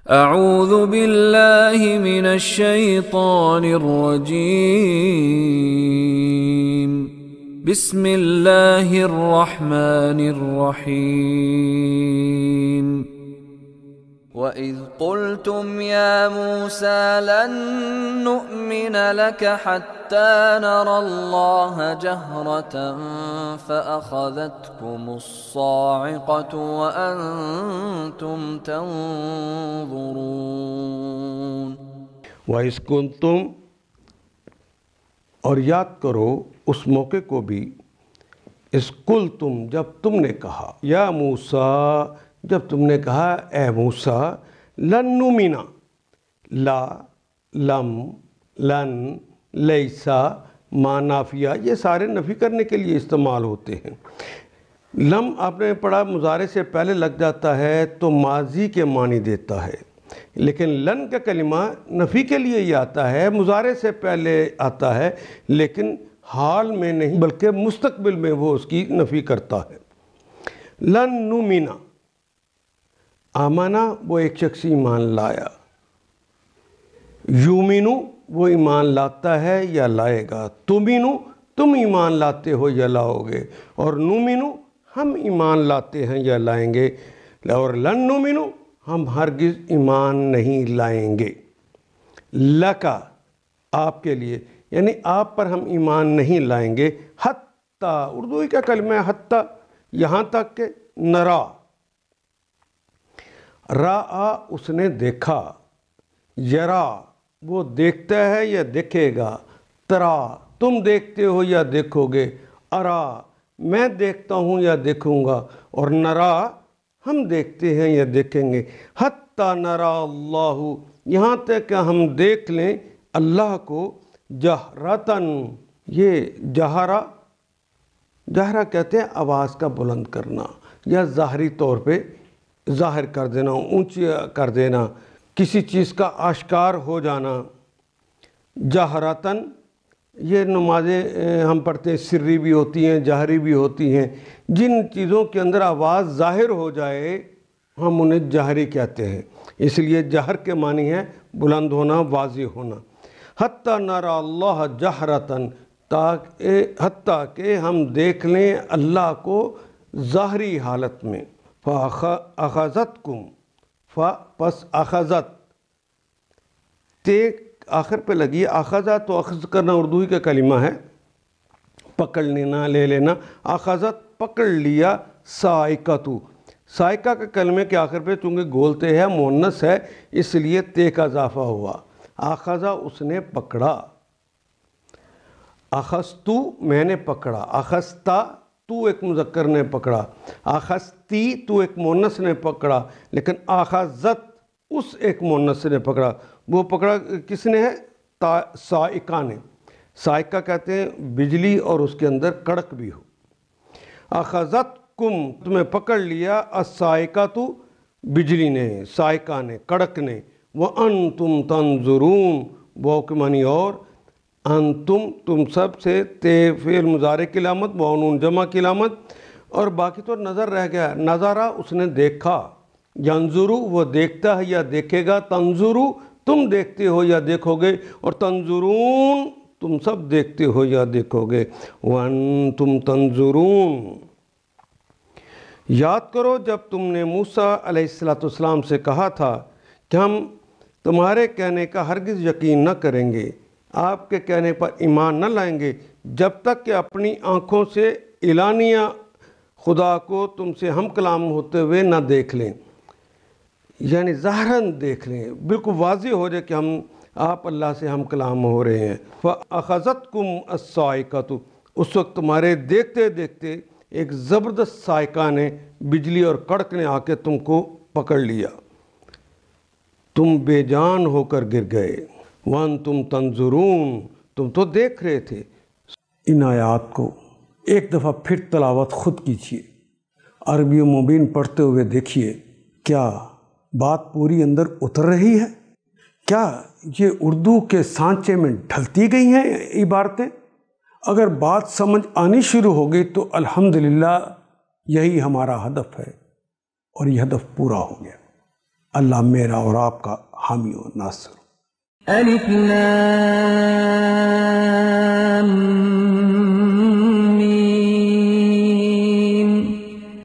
اعوذ باللہ من الشیطان الرجیم بسم اللہ الرحمن الرحیم وَإِذْ قُلْتُمْ يَا مُوسَى لَن نُّؤْمِنَ لَكَ حَتَّى نَرَى اللَّهَ جَهْرَةً فَأَخَذَتْكُمُ الصَّاعِقَةُ وَأَنْتُمْ تَنظُرُونَ۔ وَإِذْ قُلْتُمْ، اور یاد کرو اس موقع کو بھی، اِذْ قُلْتُمْ جب تم نے کہا، یا موسیٰ جب تم نے کہا اے موسیٰ، لن نؤمن، لا، لم، لن، لیسا، ما نافیہ، یہ سارے نفی کرنے کے لیے استعمال ہوتے ہیں۔ لم آپ نے پڑھا مضارع سے پہلے لگ جاتا ہے تو ماضی کے معنی دیتا ہے، لیکن لن کا کلمہ نفی کے لیے ہی آتا ہے، مضارع سے پہلے آتا ہے لیکن حال میں نہیں بلکہ مستقبل میں وہ اس کی نفی کرتا ہے۔ لن نؤمن، آمنا وہ ایک شخص ایمان لایا، یومنو وہ ایمان لاتا ہے یا لائے گا، تمینو تم ایمان لاتے ہو یا لاؤ گے، اور نومنو ہم ایمان لاتے ہیں یا لائیں گے، اور لن نومنو ہم ہرگز ایمان نہیں لائیں گے، لکا آپ کے لیے، یعنی آپ پر ہم ایمان نہیں لائیں گے، حتیٰ اردو کا کلمہ ہے حتیٰ، یہاں تک کہ نرا، رآ اس نے دیکھا، یرا وہ دیکھتا ہے یا دیکھے گا، ترا تم دیکھتے ہو یا دیکھو گے، ارا میں دیکھتا ہوں یا دیکھوں گا، اور نرا ہم دیکھتے ہیں یا دیکھیں گے، حتیٰ نرا اللہ یہاں تک کہ ہم دیکھ لیں اللہ کو، جہرتاً، یہ جہرہ کہتے ہیں آواز کا بلند کرنا یا ظاہری طور پہ ظاہر کر دینا، اونچی کر دینا، کسی چیز کا آشکار ہو جانا۔ جہرتاً یہ نمازیں ہم پڑھتے ہیں سری بھی ہوتی ہیں جہری بھی ہوتی ہیں، جن چیزوں کے اندر آواز ظاہر ہو جائے ہم انہیں جہری کہتے ہیں، اس لیے جہر کے معنی ہے بلند ہونا، واضح ہونا۔ حتیٰ نرى اللہ جہرتاً، حتیٰ کہ ہم دیکھ لیں اللہ کو ظاہری حالت میں۔ فَأَخَذَتْكُمْ، پس اخذت، تے آخر پہ لگی، اخذہ تو اخذ کرنا اردو ہی کا کلمہ ہے، پکڑ لینا، لے لینا، اخذت پکڑ لیا، سائقۃ، سائقہ کا کلمے کے آخر پہ چونکہ گولتے ہے مؤنث ہے اس لیے تے کا اضافہ ہوا، اخذہ اس نے پکڑا، اخذتو میں نے پکڑا، اخذتا تو ایک مذکر نے پکڑا، اخذتی تو ایک مؤنث نے پکڑا، لیکن اخذت اس ایک مؤنث نے پکڑا، وہ پکڑا کس نے ہے؟ سائقہ نے۔ سائقہ کہتے ہیں بجلی اور اس کے اندر کڑک بھی ہو۔ اخذتکم تمہیں پکڑ لیا، الصاعقۃ بجلی نے، سائقہ نے، کڑک نے، وانتم تنظرون وہ کے معنی اور، انتم تم سب سے، تے فعل مضارع کی علامت، نون جمع کی علامت، اور باقی تو نظر رہ گیا، نظرہ اس نے دیکھا، ینظرو وہ دیکھتا ہے یا دیکھے گا، تنظرو تم دیکھتے ہو یا دیکھو گے، اور تنظرون تم سب دیکھتے ہو یا دیکھو گے، وانتم تنظرون۔ یاد کرو جب تم نے موسیٰ علیہ السلام سے کہا تھا کہ ہم تمہارے کہنے کا ہرگز یقین نہ کریں گے، آپ کے کہنے پر ایمان نہ لائیں گے جب تک کہ اپنی آنکھوں سے اعلانیہ خدا کو تم سے ہم کلام ہوتے ہوئے نہ دیکھ لیں، یعنی ظاہراً دیکھ لیں، بالکل واضح ہو جائے کہ آپ اللہ سے ہم کلام ہو رہے ہیں۔ فَأَخَذَتْكُمْ الصَّاعِقَةُ اس وقت تمہارے دیکھتے دیکھتے ایک زبردست صاعقہ نے، بجلی اور کڑک نے آ کے تم کو پکڑ لیا، تم بے جان ہو کر گر گئے، وَأَنْتُمْ تَنْظُرُونَ تم تو دیکھ رہے تھے۔ ان آیات کو ایک دفعہ پھر تلاوت خود کیجیے، عربی و مبین پڑھتے ہوئے دیکھیے کیا بات پوری اندر اتر رہی ہے، کیا یہ اردو کے سانچے میں ڈھلتی گئی ہیں عبارتیں؟ اگر بات سمجھ آنی شروع ہو گئی تو الحمدللہ یہی ہمارا ہدف ہے، اور یہ ہدف پورا ہو گیا۔ اللہ میرا اور آپ کا حامی و ناصر۔ الف لام